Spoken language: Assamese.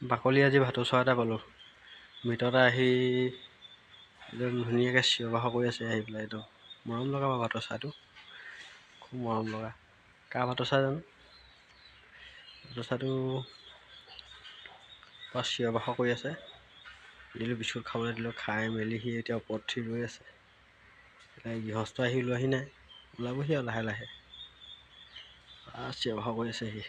বাকলি আজি ভাটৌ চৰাই এটা পালোঁ। ভিতৰতে আহি একদম ধুনীয়াকৈ চিঞৰ বাখৰ কৰি আছে আহি পেলাই। একদম মৰম লগা ভাটৌ চৰাইটো, খুব মৰম লগা। কাৰ ভাটৌ চৰাই জানো? ভাটৌ চৰাইটো পুৰা চিঞৰ বাখৰ কৰি আছে। দিলোঁ বিস্কুট খাবলৈ দিলোঁ, খাই মেলি সি এতিয়া ওপৰত উঠি ৰৈ আছে। এতিয়া গৃহস্থ আহি ওলোৱাহি নাই, ওলাবহি আৰু লাহে লাহে। চিঞৰ বাখৰ কৰি আছে সি।